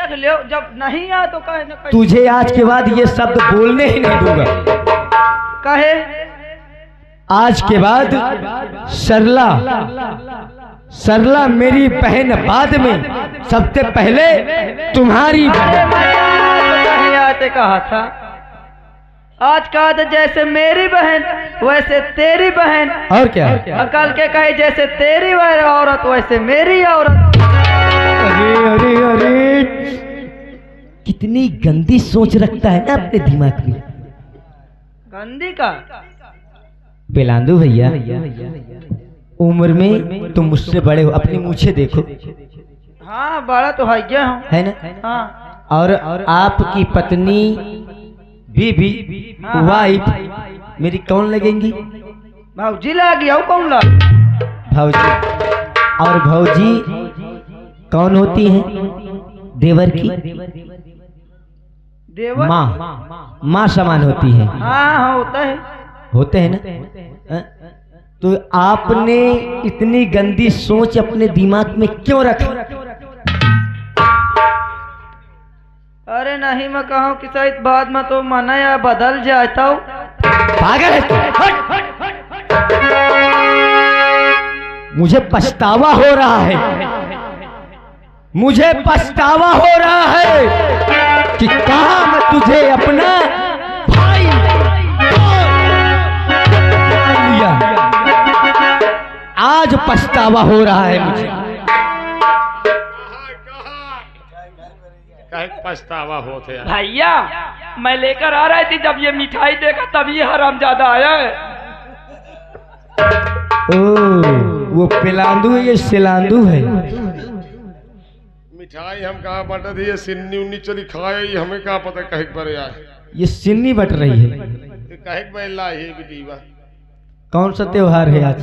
देख लो, जब नहीं आ तो कहे न। तुझे आज के बाद ये शब्द बोलने ही नहीं दूंगा। कहे आज के बाद सरला सरला मेरी बहन, बाद में सबसे पहले तुम्हारी बहन। नहीं आते कहा था, आज कहा था जैसे मेरी बहन वैसे तेरी बहन। और क्या? कल के कहे जैसे तेरी औरत वैसे मेरी औरत। अरे अरे अरे, कितनी गंदी सोच रखता है ना अपने दिमाग में। गंदी का पेलांदू भैया, उम्र में तुम मुझसे बड़े हो, अपनी मूछें देखो। हाँ बड़ा तो है ना? हाँ। और आपकी पत्नी बीबी वाइफ मेरी कौन लगेंगी? भाऊजी लगी। और कौन लग? भाऊजी। और भाऊजी कौन होती हैं? देवर की देवर माँ समान होती है। हाँ होते हैं ना? तो आपने इतनी गंदी सोच अपने दिमाग में क्यों रखी? अरे नहीं, मैं कहूँ कि शायद बाद में तो मना या बदल जाता हूँ। पागल है तू। मुझे पछतावा हो रहा है, मुझे पछतावा हो रहा है कि कहा मैं तुझे अपना भाई लिया। आज पछतावा हो रहा है मुझे। पछतावा होते हैं भैया, मैं लेकर आ रही थी, जब ये मिठाई देखा तब ये हरामजादा आया है। ओ, वो पेलांदू है, ये सिलांदू है। मिठाई हम कहाँ बट रही है, सिन्नी उन्नी चली खाए, हमें कहाँ पता कहे पर यार। ये सिन्नी बट रही है। कहे बैला है दीवा। कौन सा त्योहार है आज?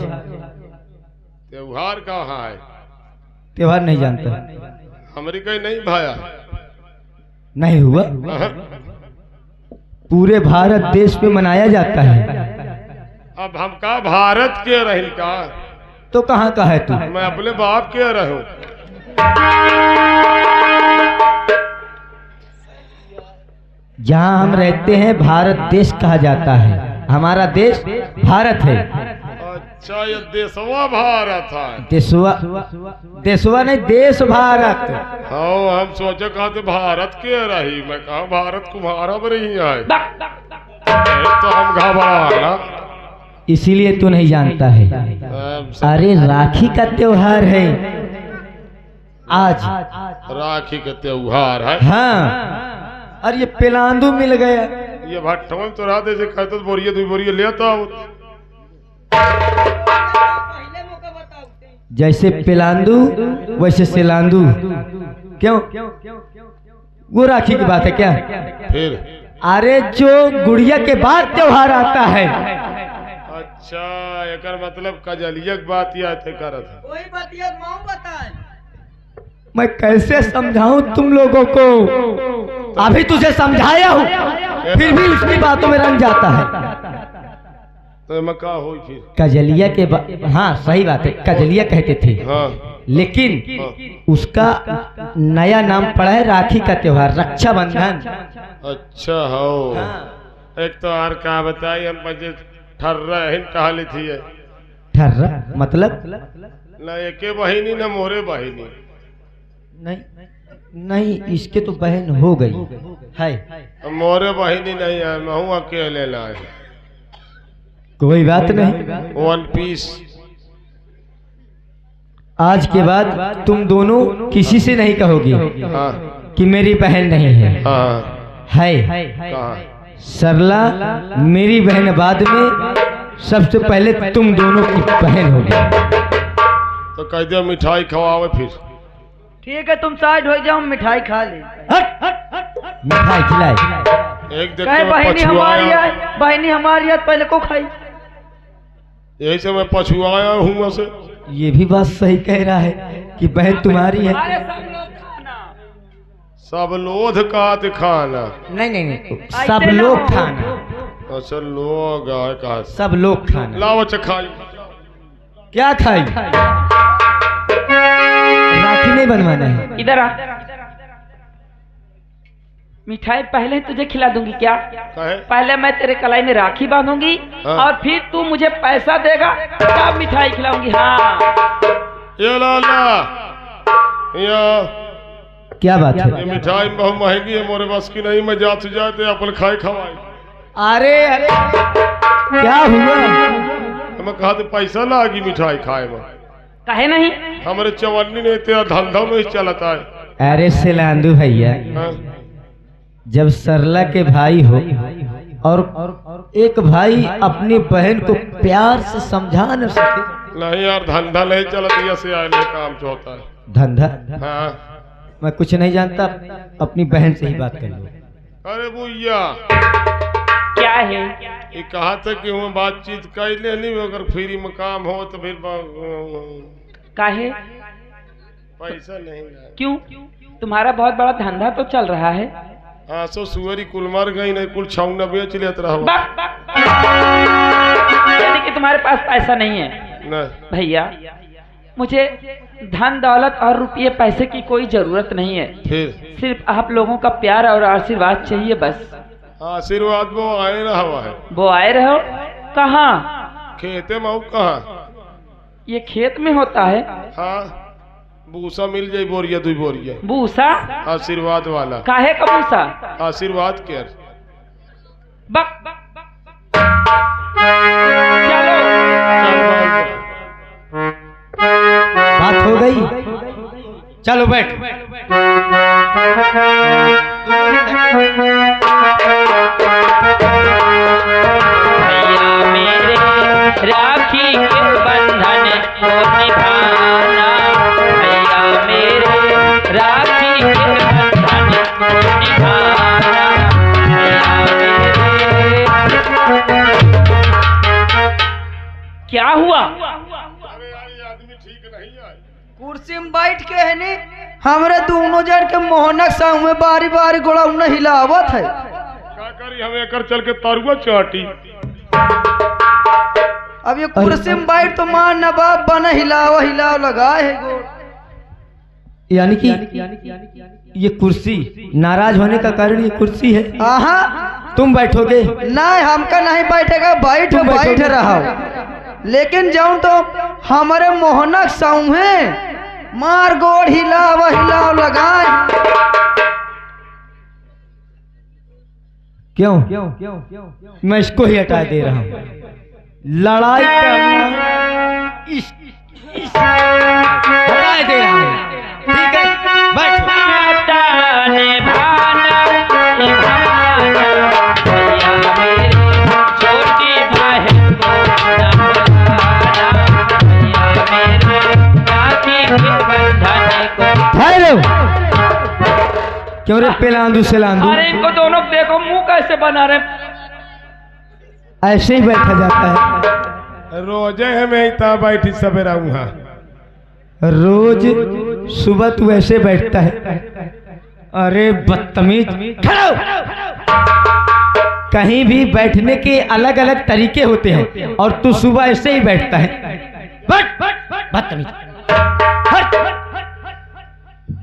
त्योहार कहाँ है? त्योहार नहीं जानता? हमारी कहीं नहीं भाया नहीं हुआ। पूरे भारत देश में मनाया जाता है। अब हम का भारत के रही का, तो कहाँ का है तू? मैं अपने बाप के रहूं। जहाँ हम रहते हैं भारत देश कहा जाता है। हमारा देश भारत है। अच्छा, ये देशवा भारत है। देशवा नहीं, देश भारत। हाँ, हम सोचे कहा तो भारत के रही, मैं कहा भारत तुम्हारा पर ही है। तो हम घबरा, इसीलिए तू नहीं जानता है। अरे राखी का त्योहार है आज। राखी का त्योहार है? हाँ। और ये पेलांदू मिल गया। ये भट्टवन तो रात ऐसे कहते बोरिए दो बोरिए लेता। जैसे पेलांदू वैसे सिलांदू। क्यों? वो राखी की बात है क्या? फिर अरे जो गुड़िया के बाद त्योहार आता है। अच्छा, एक मतलब कजलिया की बात या थे करत। कोई बातिया मां बताए। मैं कैसे समझाऊं तुम लोगों को? अभी तुझे समझाया हूँ, फिर भी उसकी बातों में रंग जाता है। तो मैं कहा हो फिर कजलिया के हाँ सही बात है, कजलिया कहते थे। हाँ। लेकिन उसका नया नाम पड़ा है राखी का त्योहार, रक्षाबंधन। अच्छा हो। हाँ। एक तो और क्या बताई, हम बजे ठर्रा हिन टहली थी। ठर्रा मतलब? ना एके बहिनी ना मोरे बहिनी। नहीं, इसके तो बहन हो गई है। मोरे बहिनी नहीं है, मैं हूँ अकेले लाए। कोई बात नहीं, वन पीस। आज के बाद तुम दोनों किसी से नहीं कहोगे हाँ। कि मेरी बहन नहीं है। हाँ। है कहाँ? सरला मेरी बहन, बाद में सबसे पहले तुम दोनों की बहन होगी। तो कह दिया मिठाई खवावे फिर। ठीक है, तुम साइड हो जाओ, मिठाई खा ले। मिठाई खिलाए। एक देख कहे बहनी हमारी है, बहनी हमारी है, पहले को खाई। यही से मैं पछुआया हूँ से। ये भी बात सही कह रहा है कि बहन तुम्हारी है। सब लोध का खाना। नहीं, सब लोग खाना। अच्छा, लोग कहा सब लोग खाना। लाओ खाई। क्या खाई? राखी नहीं बनवाना है। इधर आ। मिठाई पहले तुझे खिला दूंगी क्या? कहे पहले मैं तेरे कलाई में राखी बांधूंगी हाँ। और फिर तू मुझे पैसा देगा तब मिठाई खिलाऊंगी। हाँ ये लाला या क्या बात ये है? मिठाई बहुत महंगी है, मोरे बस की नहीं, मैं जात से जाते अपन खाए खवाई। अरे अरे क्या हुआ? मैं कहा तो पैसा लागी मिठाई खाए में, कहे नहीं? हमारे चवन्नी ने तेरा धंधा में चलता है। अरे सिलांदू भैया, हाँ? जब सरला के भाई हो और एक भाई अपनी बहन को प्यार से समझा न सके। नहीं यार, धंधा नहीं चलता, ऐसे आए नहीं काम जो होता है। धंधा? हाँ मैं कुछ नहीं जानता, अपनी बहन से ही बात कर लो। अरे भैया क्या है? ये कहा था कि मैं बातचीत कर ले नहीं, अगर फ्री में काम हो तो फिर काहे? पैसा नहीं है। क्यों? तुम्हारा बहुत बड़ा धंधा तो चल रहा है। हाँ सो सुअरी कुल मर गई, नहीं कुल छौना बेच लेत रहो। यानी कि तुम्हारे पास पैसा नहीं है? नहीं भैया मुझे धन दौलत और रुपये पैसे की कोई जरूरत नहीं है, फिर सिर्फ आप लोगों का प्यार और आशीर्वाद चाहिए बस। आशीर्वाद वो आए रहा है। वो आए रहो? कहाँ? खेते में कहाँ? ये खेत में होता है? हाँ भूसा मिल जाये, बोरिया 2 बोरिया। भूसा? आशीर्वाद वाला। काहे का भूसा? आशीर्वाद के। बक चलो बात हो गई, चलो बैठ। भैया मेरे राखी के बंधन को निभाना, भैया मेरे राखी के बंधन को निभाना, भैया मेरे। क्या हुआ? अरे यार ये आदमी ठीक नहीं है। कुर्सी में बैठ के है नी हमरे दोनों जन के मोहनक संग में बारी बारी गोड़ा उन्हें हिलावत है। क्या करी हम एकर चल के तरुआ चाटी। अब ये कुर्सी में बैठ तो मां नवाब बने हिलाव हिलाव लगाए है गोड़। यानी कि ये कुर्सी नाराज होने का कारण ये कुर्सी है। आहा तुम बैठोगे? नहीं, हमका नहीं बैठेगा, बैठ तुम बैठ बैठोगे? रहा। लेकिन जाऊं तो हमारे मोहनक संग है मार गोड़ हिलाव हिलाव लगाए। क्यों? मैं इसको ही हटा दे रहा हूँ। लड़ाई करना हटा दे रहा हूँ, ठीक है? बैठो। छोटी बहन को न भुलाना, भैया मेरे राखी के बंधन को। ठहरो। क्यों रे पेलांदू सेलांदू? अरे इनको दोनों देखो मुंह कैसे बना रहे। ऐसे ही बैठा जाता है। रोजे हमें इतना बैठी सवेरा वहाँ। रोज सुबह तू ऐसे बैठता है? अरे बदतमीज, खड़ो। कहीं भी बैठने के अलग अलग तरीके होते हैं और तू सुबह ऐसे ही बैठता है। बैठ, बदतमीज, हट।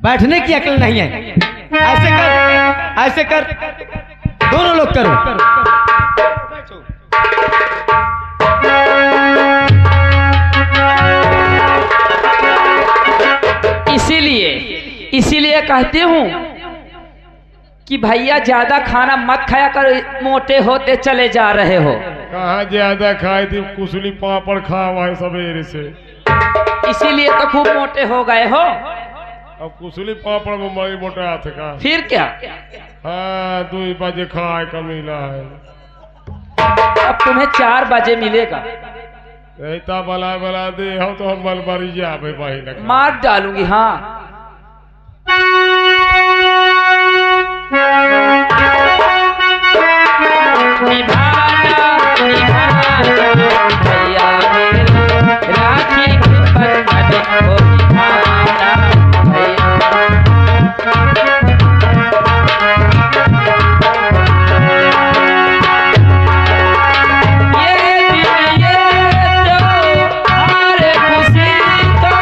बैठने की अकल नहीं है। ऐसे कर, ऐसे कर, दोनों लोग करो। इसीलिए कहती हूँ कि भैया ज्यादा खाना मत खाया कर, मोटे होते चले जा रहे हो। कहाँ ज्यादा खाए थी, कुसली पापड़ खा हुआ है सवेरे से। इसीलिए तो खूब मोटे हो गए हो। अब कुसली पापड़ में मई मोटा हाथ का। फिर क्या? हाँ 2 बजे खाए का मिला है। अब तुम्हें 4 बजे मिलेगा। ऐसा बला बला दे हो तो हम मलबरी जावे भाई लगा। मार डालूंगी। हाँ भैया मेरे राखी के बंधन को निभाना, ये दिन ये तो हमारे खुशी का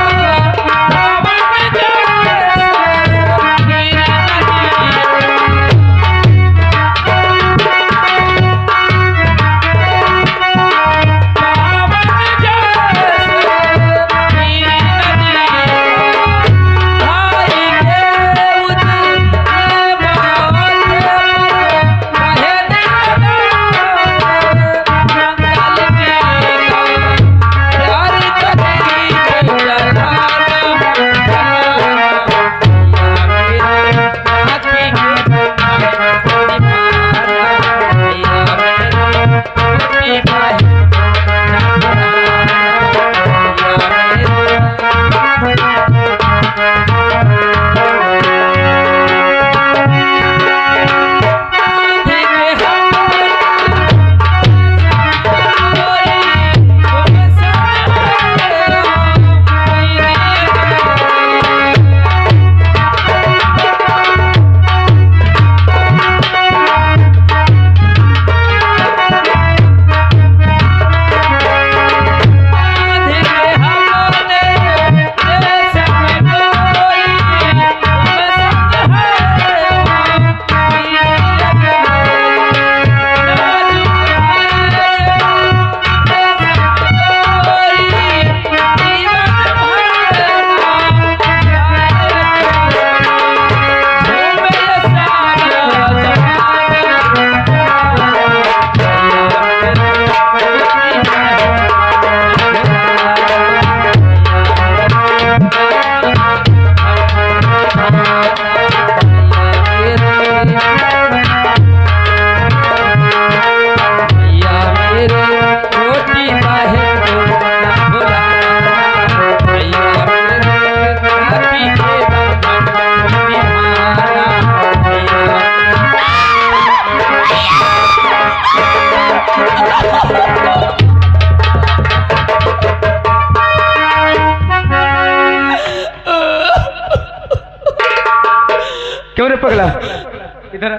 क्यों रे पगला? इधर आ।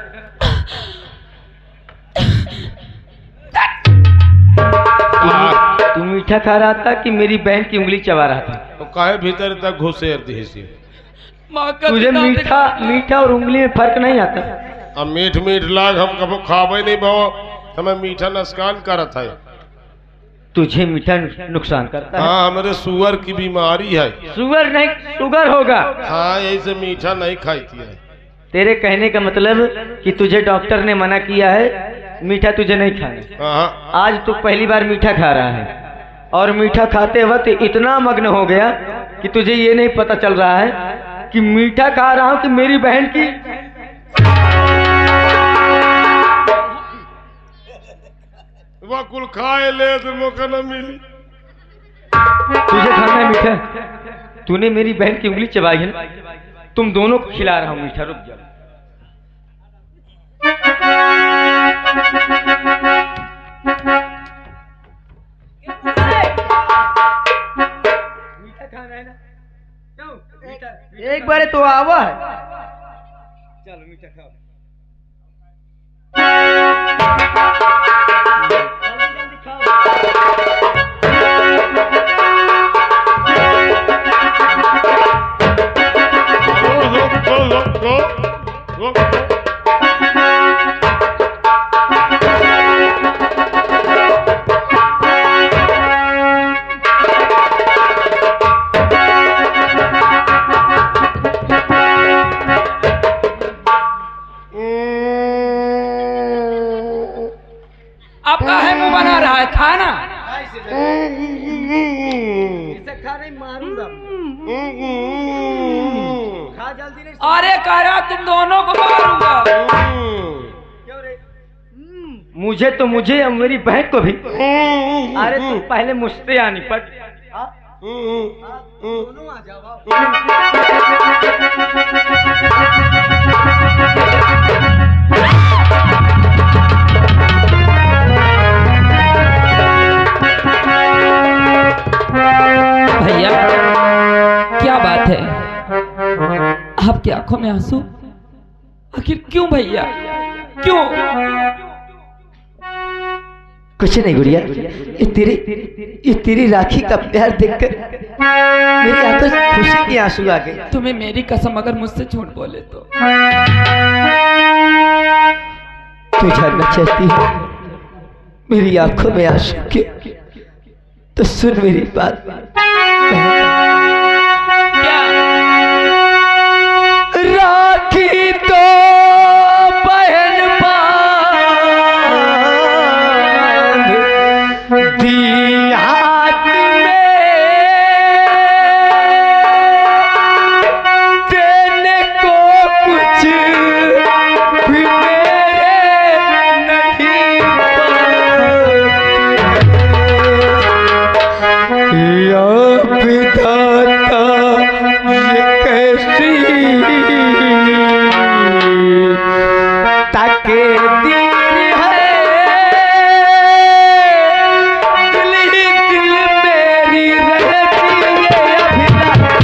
तू मीठा खा रहा था कि मेरी बहन की उंगली चबा रहा था? तो काहे भीतर तक घुसे दी तुझे मीठा और उंगली में फर्क नहीं आता? अब मीठ लाग हम कबो खावे नहीं भाव हमें मीठा नुकसान करत है। तुझे मीठा नुकसान करता है? हाँ हमारे शुगर की बीमारी है। शुगर नहीं, शुगर होगा। हाँ यही से मीठा नहीं खाई थी। तेरे कहने का मतलब कि तुझे डॉक्टर ने मना किया है मीठा तुझे नहीं खाना। हाँ आज तू पहली बार मीठा खा रहा है और मीठा खाते वक्त इतना मग्न हो गया कि तुझे ये नहीं पता चल रहा है कि मीठा खा रहा हूं कि मेरी बहन की। वह कुल खाए ले तो मौका न मिली। तुझे खाना है मीठा? तूने मेरी बहन की उंगली चबाई है ना, तुम दोनों को खिला रहा हूं मीठा। रुक जा। मीठा खाना है ना? क्यों? मीठा एक बार तो आवा है। चलो मीठा खाओ। जल्दी खाओ। अब काहे मुंह बना रहा है? खाना इसे खा नहीं मारूंगा। खा जल्दी नहीं। अरे कह रहा तुम दोनों को मारूंगा। क्यों रे? मुझे और मेरी बहन को भी। अरे तू पहले मुझसे आनी पड़। दोनों आ जाओ। भैया क्या बात है? आपकी आंखों में आंसू आखिर क्यों भैया, क्यों? कुछ नहीं गुड़िया, ये तेरी राखी का प्यार देखकर मेरी आंखों से खुशी के आंसू आ गए। तुम्हें मेरी कसम अगर मुझसे झूठ बोले तो? तू जानना चाहती है मेरी आंखों में आंसू के? तो सुन मेरी बात। क्या? राखी तो बहन बांध दी हाथ में, देने को कुछ भी मेरे नहीं या विधाता ये कैसी तकदीर है, दिल ही दिल मेरी रहती है अभिलाषा।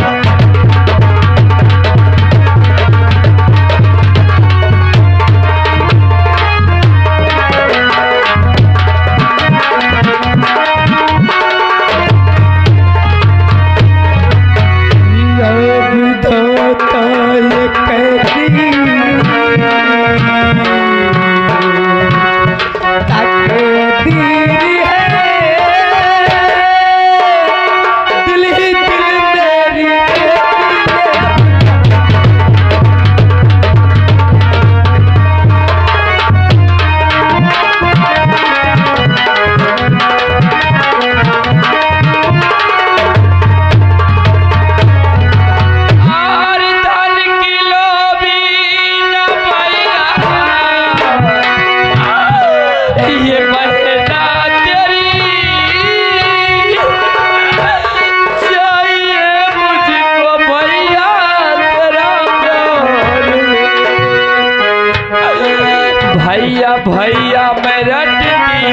भैया मैं रटती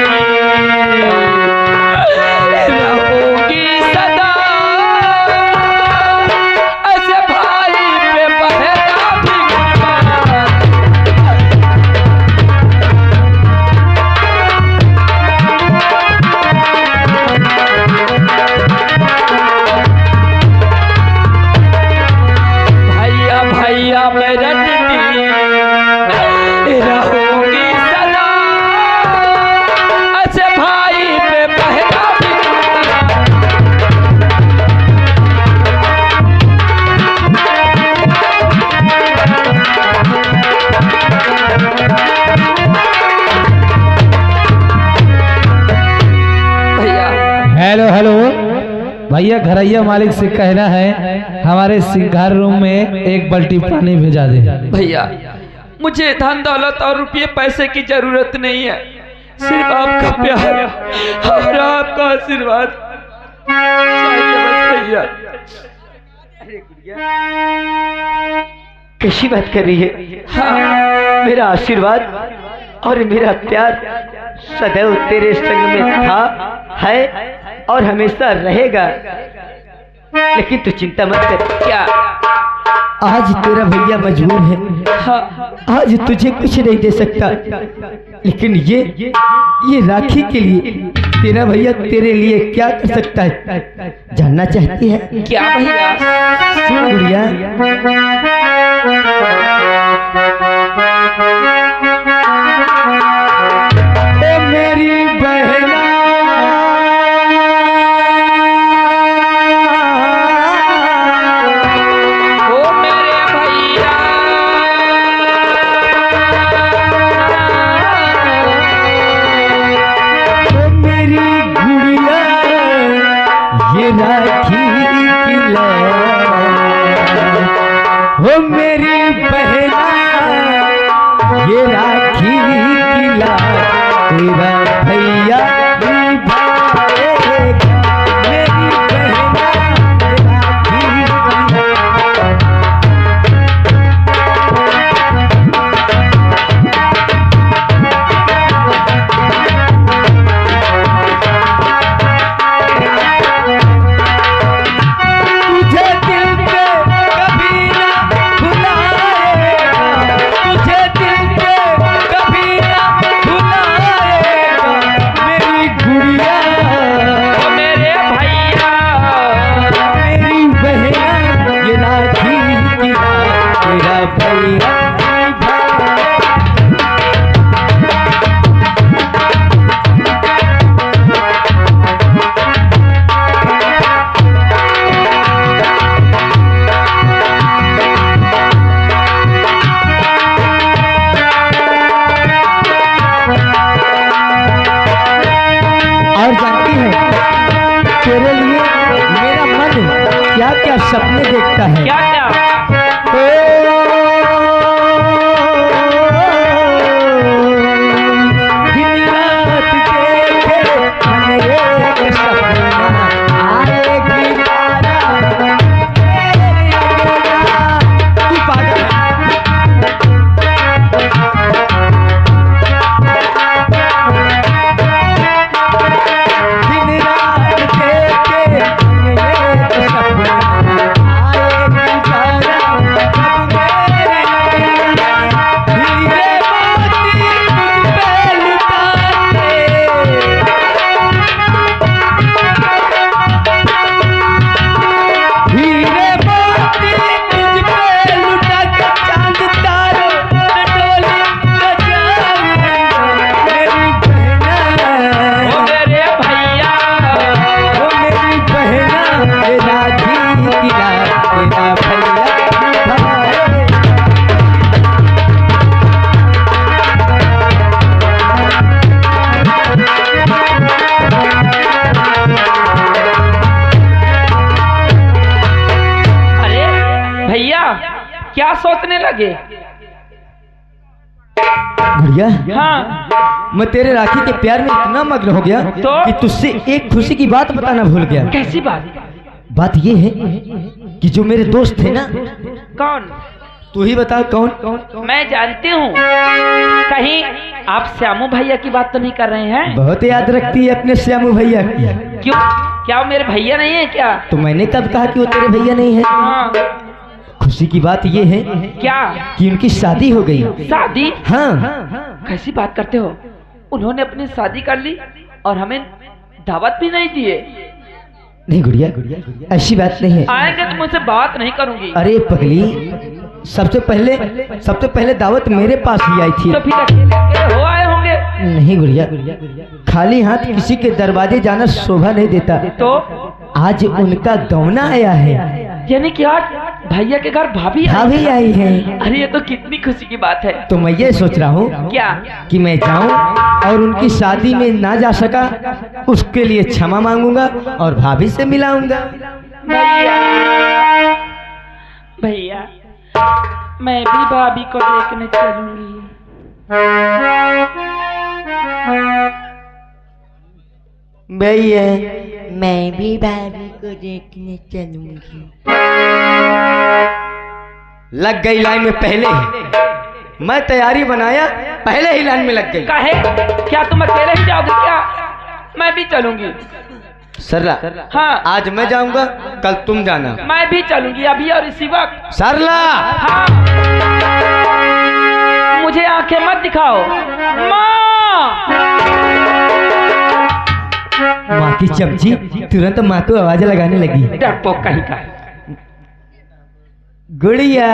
रहूंगी सदा, ऐसे भाई पे बहेगा भी गुरबान। रहूंगी सदा, ऐसे भाई पे पहला भी भैया। हेलो हेलो भैया, घरैया मालिक से कहना है हमारे सिंगार रूम में एक बाल्टी पानी भेजा दे। भैया मुझे धन दौलत और रुपये पैसे की जरूरत नहीं है, सिर्फ आपका प्यार और आपका आशीर्वाद चाहिए बस भैया। कैसी बात कर रही है? हाँ मेरा आशीर्वाद और मेरा प्यार सदैव तेरे संग में था, है और हमेशा रहेगा। लेकिन तू चिंता मत कर। क्या? आज तेरा भैया मजबूर है, हाँ आज तुझे कुछ नहीं दे सकता, लेकिन ये राखी के लिए तेरा भैया तेरे लिए क्या कर सकता है, जानना चाहती है? क्या भैया? सुन गुड़िया, मेरी बहना ओ मेरे भैया, मेरी गुड़िया ये राखी की हो मेरी बहना ये राखी की तेरा भैया निभाएगा। मेरी बहना ये राखी तुझे दिल पे कभी ना भुलाएगा, तुझे दिल पे कभी ना भुलाएगा। मेरी गुड़िया ओ मेरे भैया, मेरी बहना ये राखी की तेरा भैया निभाएगा। और जानती है तेरे लिए मेरा मन क्या क्या सपने देखता है। क्या क्या? दिन रात देखे मन एक सपना आएगी तारा तेरे अगला। तू पागल है। दिन रात देखे मन एक सपना आएगी तारा कब मेरे अगला। हीरे मोती तुझ पे लुटाते, हीरे मोती तुझ पे लुटा के चांद तारों पे डोली बजाऊंगा। मेरी बहना ओ मेरे भैया, ओ मेरी बहना ये राखी की रात तेरा भैया निभाएगा। अरे भैया क्या सोचने लगे? गुड़िया, हाँ मैं तेरे राखी के प्यार में इतना मग्न हो गया तो? कि तुझसे एक खुशी की बात बताना भूल गया। कैसी बात? बात ये है कि जो मेरे दोस्त थे ना, कौन? तू ही बता कौन? मैं जानती हूँ, कहीं आप श्यामू भैया की बात तो नहीं कर रहे हैं? बहुत याद रखती है अपने श्यामू भैया की। क्यों? क्या वो मेरे भैया नहीं है क्या? तो मैंने कब कहा कि वो तेरे भैया नहीं है? हाँ खुशी की बात ये है क्या? कि उनकी शादी हो गई। शादी? हाँ, कैसी बात करते हो? उन्होंने अपनी शादी कर ली और हमें दावत भी नहीं दिए। नहीं गुड़िया, ऐसी बात नहीं है। आएंगे तो मुझसे बात नहीं करूंगी। अरे पगली, सबसे पहले दावत मेरे पास ही आई थी। तो फिर अकेले हो आए होंगे। नहीं गुड़िया, खाली हाथ किसी के दरवाजे जाना शोभा नहीं देता। तो आज उनका गौना आया है, यानी कि आज भैया के घर भाभी भाभी आई है। अरे ये तो कितनी खुशी की बात है। तो मैं ये सोच रहा हूँ क्या कि मैं जाऊं और उनकी शादी में ना जा सका उसके लिए क्षमा मांगूंगा और भाभी से मिलाऊंगा। भैया भैया मैं भी भाभी को देखने चलूंगी। भैया मैं भी भाभी को देखने चलूंगी। लग गई लाइन में पहले ही, मैं तैयारी बनाया पहले ही लाइन में लग गई। काहे? क्या तुम अकेले ही जाओगे क्या? मैं भी चलूंगी। सरला, हाँ आज मैं जाऊंगा, कल तुम जाना। मैं भी चलूंगी अभी और इसी वक्त। सरला, हाँ मुझे आंखें मत दिखाओ। माँ की चमची तुरंत माँ को आवाज लगाने लगी। डरपोक कहीं का। गुड़िया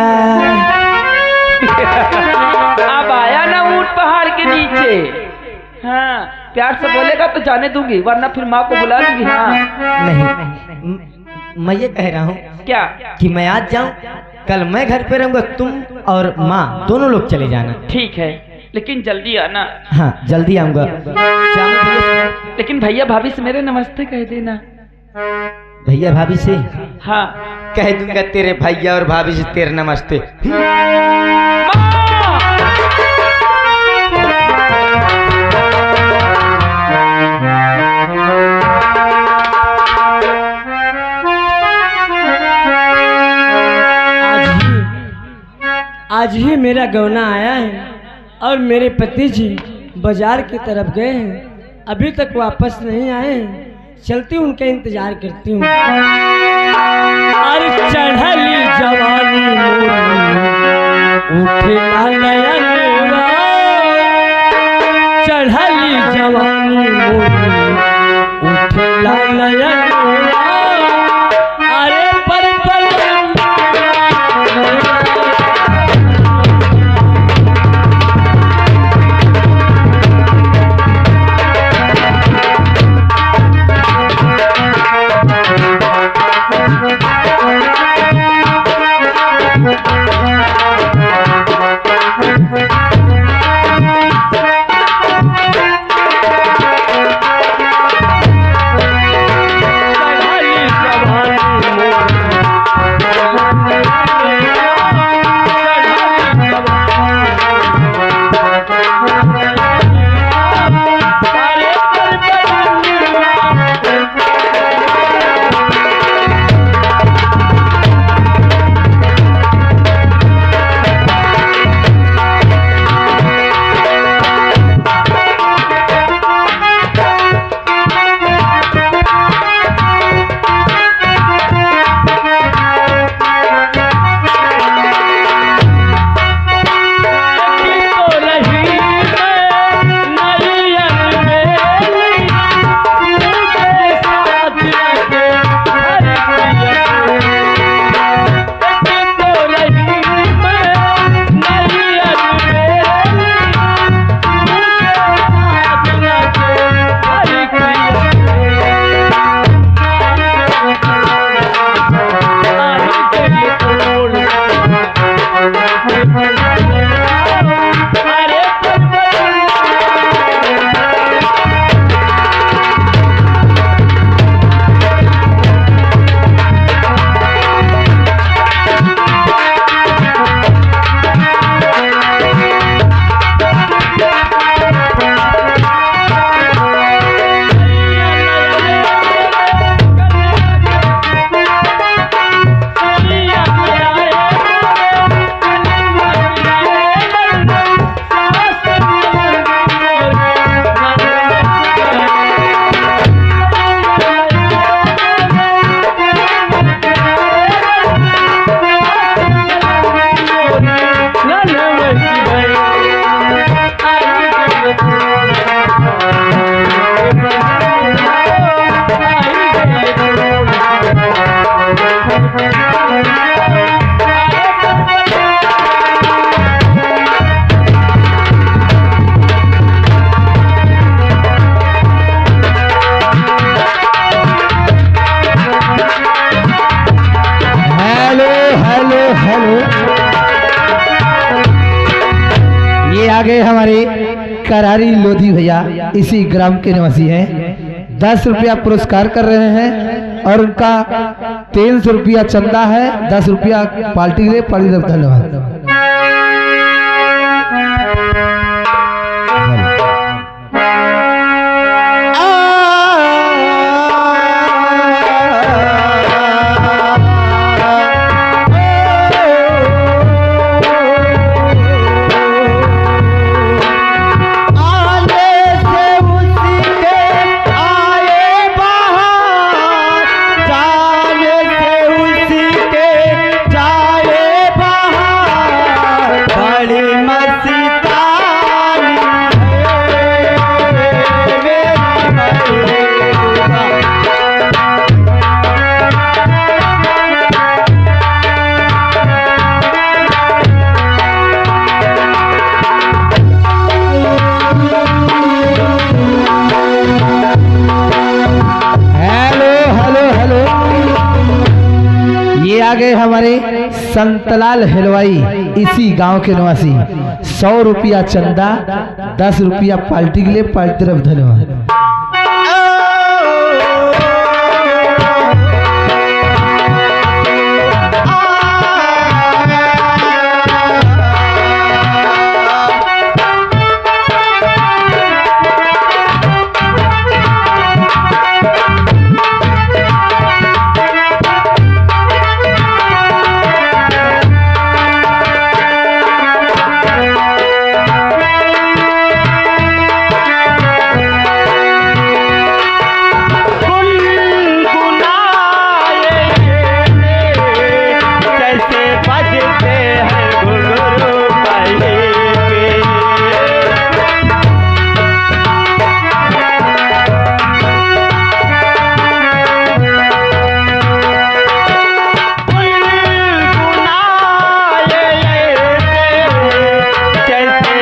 अब आया ना ऊंट पहाड़ के नीचे। हाँ प्यार से बोलेगा तो जाने दूंगी, वरना फिर माँ को बुला लूंगी। हाँ नहीं, मैं ये कह रहा हूँ क्या कि मैं आज जाऊं, कल मैं घर पे रहूंगा, तुम और माँ दोनों लोग चले जाना। ठीक है लेकिन जल्दी आना। हाँ जल्दी आऊंगा। लेकिन भैया भाभी से मेरे नमस्ते कह देना। भैया भाभी से हाँ कह दूंगा, तेरे भैया और भाभी से तेरे नमस्ते। आज ही मेरा गौना आया है और मेरे पति जी बाजार की तरफ गए हैं, अभी तक वापस नहीं आए हैं। चलती हूँ, उनका इंतजार करती हूँ। और चढ़ली जवानी उठेला नयनवा, चढ़ली जवानी उठेला नयनवा। अरे पर आगे हमारे करारी लोधी भैया इसी ग्राम के निवासी हैं, 10 रुपया पुरस्कार कर रहे हैं और उनका 300 रुपया चंदा है, 10 रुपया पार्टी के लिए। पार्टी तरफ धन्यवाद। आगे हमारे संतलाल हलवाई इसी गांव के निवासी, 100 रुपया चंदा, 10 रुपया पार्टी के लिए। पार्टी तरफ धन्यवाद।